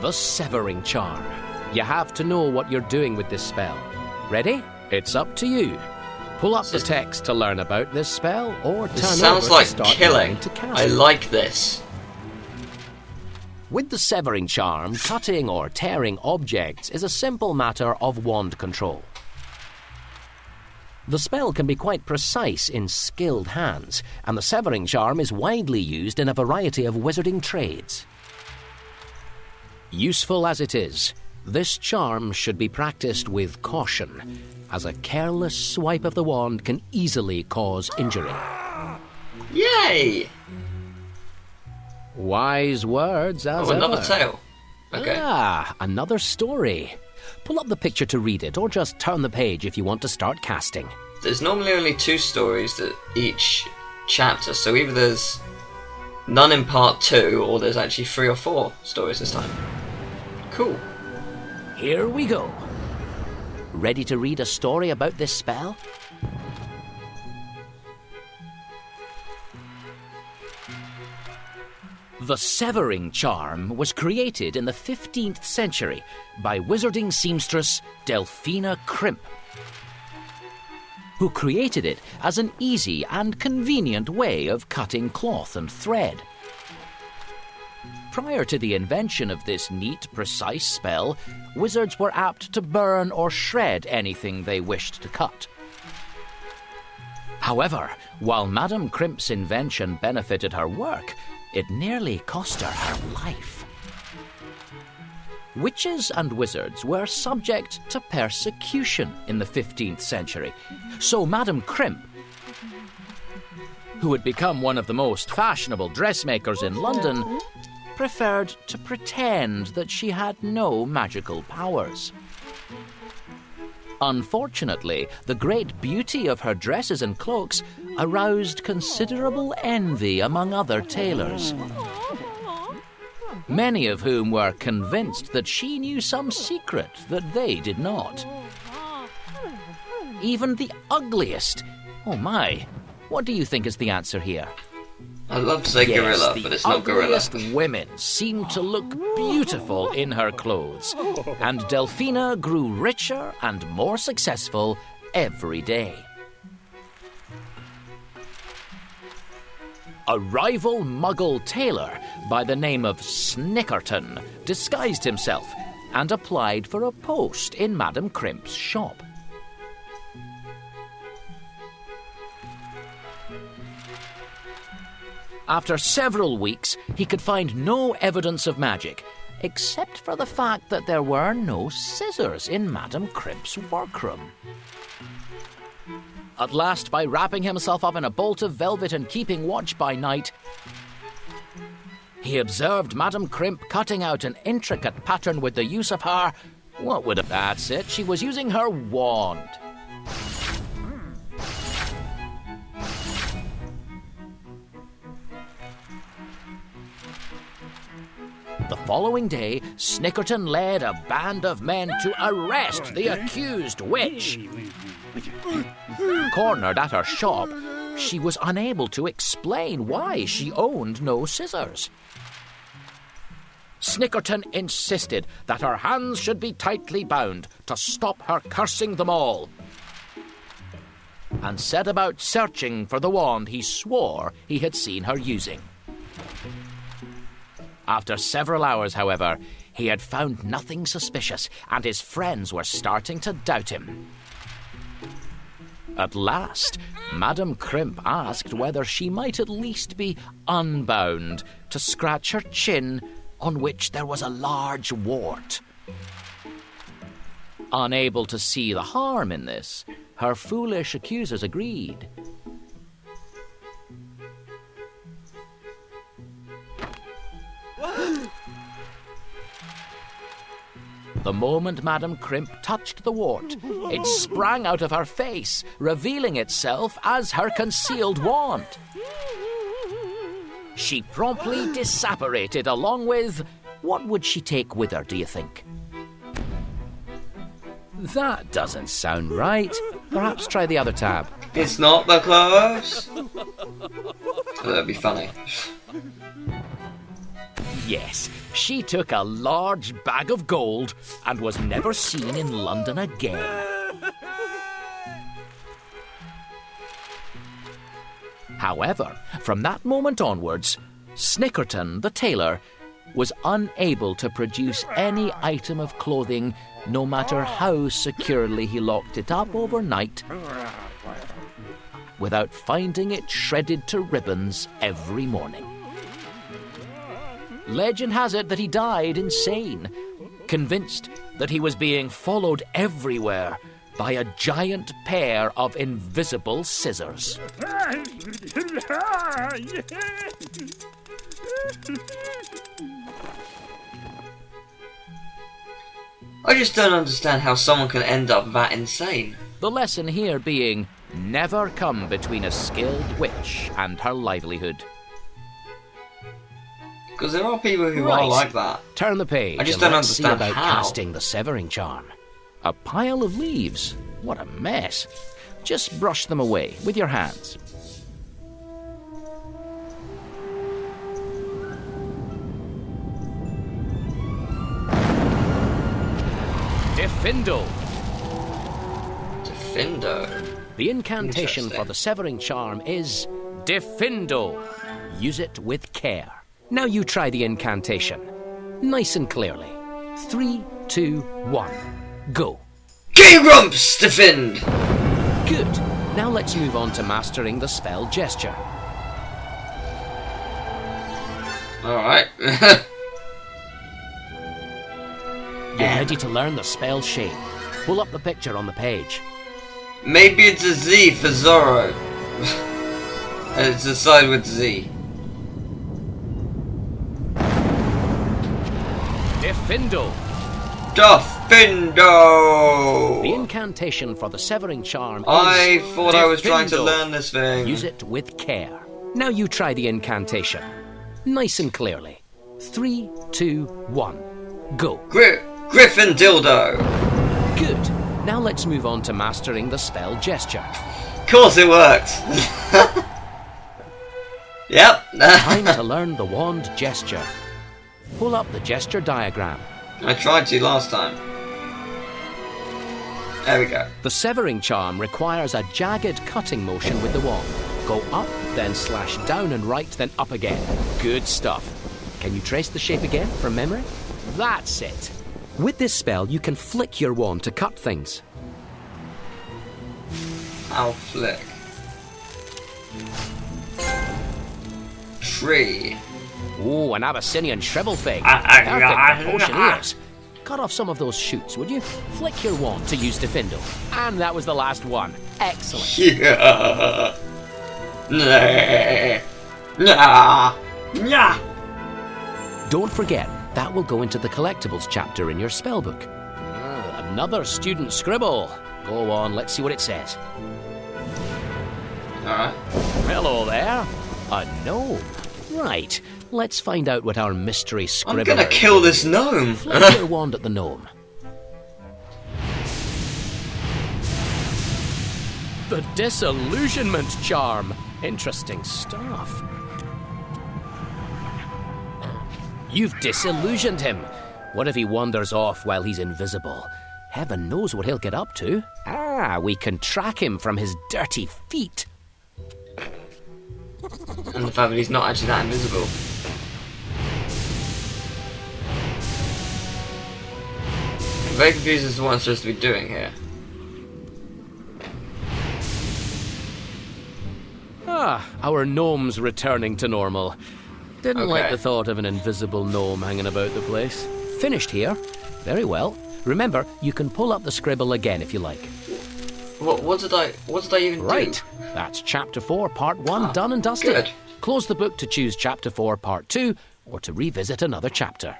The Severing Charm. You have to know what you're doing with this spell. Ready? It's up to you. Pull up the text to learn about this spell, or turn sounds over like to start killing. to cast I it. like this. With the Severing Charm, cutting or tearing objects is a simple matter of wand control. The spell can be quite precise in skilled hands, and the Severing Charm is widely used in a variety of wizarding trades. Useful as it is, this charm should be practiced with caution, as a careless swipe of the wand can easily cause injury. Yay! Wise words as Oh, another ever. tale. Okay. Ah, another story. Pull up the picture to read it, or just turn the page if you want to start casting. There's normally only 2 stories that each chapter, so either there's none in part 2, or there's actually 3 or 4 stories this time. Cool. Here we go. Ready to read a story about this spell? The Severing Charm was created in the 15th century by wizarding seamstress Delphina Crimp, who created it as an easy and convenient way of cutting cloth and thread. Prior to the invention of this neat, precise spell, wizards were apt to burn or shred anything they wished to cut. However, while Madame Crimp's invention benefited her work, it nearly cost her her life. Witches and wizards were subject to persecution in the 15th century, so Madame Crimp, who had become one of the most fashionable dressmakers in London, preferred to pretend that she had no magical powers. Unfortunately, the great beauty of her dresses and cloaks aroused considerable envy among other tailors, many of whom were convinced that she knew some secret that they did not. Even the ugliest. Oh my, what do you think is the answer here? I'd love to say gorilla, but it's not gorilla. The ugliest women seemed to look beautiful in her clothes, and Delphina grew richer and more successful every day. A rival Muggle tailor by the name of Snickerton disguised himself and applied for a post in Madame Crimp's shop. After several weeks, he could find no evidence of magic, except for the fact that there were no scissors in Madame Crimp's workroom. At last, by wrapping himself up in a bolt of velvet and keeping watch by night, he observed Madame Crimp cutting out an intricate pattern with the use of her... What would... That's it, she was using her wand. The following day, Snickerton led a band of men to arrest the accused witch. Cornered at her shop, she was unable to explain why she owned no scissors. Snickerton insisted that her hands should be tightly bound to stop her cursing them all, and set about searching for the wand he swore he had seen her using. After several hours, however, he had found nothing suspicious, and his friends were starting to doubt him. At last, Madame Crimp asked whether she might at least be unbound to scratch her chin, on which there was a large wart. Unable to see the harm in this, her foolish accusers agreed. The moment Madame Crimp touched the wart, it sprang out of her face, revealing itself as her concealed wand. She promptly disapparated along with... What would she take with her, do you think? That doesn't sound right. Perhaps try the other tab. It's not the clothes. Oh, that'd be funny. Yes, she took a large bag of gold and was never seen in London again. However, from that moment onwards, Snickerton, the tailor, was unable to produce any item of clothing, no matter how securely he locked it up overnight, without finding it shredded to ribbons every morning. Legend has it that he died insane, convinced that he was being followed everywhere by a giant pair of invisible scissors. I just don't understand how someone can end up that insane. The lesson here being, never come between a skilled witch and her livelihood. Because there are people who Right. are like that. Turn the page. I just and don't let's see understand about how. casting the severing charm. A pile of leaves. What a mess. Just brush them away with your hands. Diffindo. Diffindo. The incantation for Interesting. the severing charm is Diffindo. Use it with care. Now you try the incantation. Nice and clearly. 3, 2, 1. Go. King Grumps, defend! Good. Now let's move on to mastering the spell gesture. Alright. You're ready to learn the spell shape. Pull up the picture on the page. Maybe it's a Z for Zorro. And it's a side with Z. Diffindo. Diffindo! The incantation for the severing charm is I thought I was trying to Diffindo. learn this thing. Use it with care. Now you try the incantation. Nice and clearly. 3, 2, 1. Go. Griffin Dildo! Good. Now let's move on to mastering the spell gesture. Of course it worked! Yep. Time to learn the wand gesture. Pull up the gesture diagram. I tried to last time. There we go. The severing charm requires a jagged cutting motion with the wand. Go up, then slash down and right, then up again. Good stuff. Can you trace the shape again from memory? That's it. With this spell, you can flick your wand to cut things. I'll flick. Tree. Oh, an Abyssinian shrivel fig. Perfect for potion ears. Cut off some of those shoots, would you? Flick your wand to use Diffindo. And that was the last one. Excellent. Yeah. Nah. Nah. Nah. Don't forget, that will go into the collectibles chapter in your spellbook. Another student scribble. Go on, let's see what it says. Alright. Hello there. A gnome. Right, let's find out what our mystery scribbler... I'm gonna kill this gnome! Flick your wand at the gnome. The disillusionment charm. Interesting stuff. You've disillusioned him. What if he wanders off while he's invisible? Heaven knows what he'll get up to. Ah, we can track him from his dirty feet. And the fact that he's not actually that invisible. I'm very confused as to what I'm supposed to be doing here. Ah, our gnome's returning to normal. Didn't like Okay. the thought of an invisible gnome hanging about the place. Finished here. Very well. Remember, you can pull up the scribble again if you like. What did I even Right. do? That's Chapter 4, Part 1, done and dusted. Good. Close the book to choose Chapter 4, Part 2, or to revisit another chapter.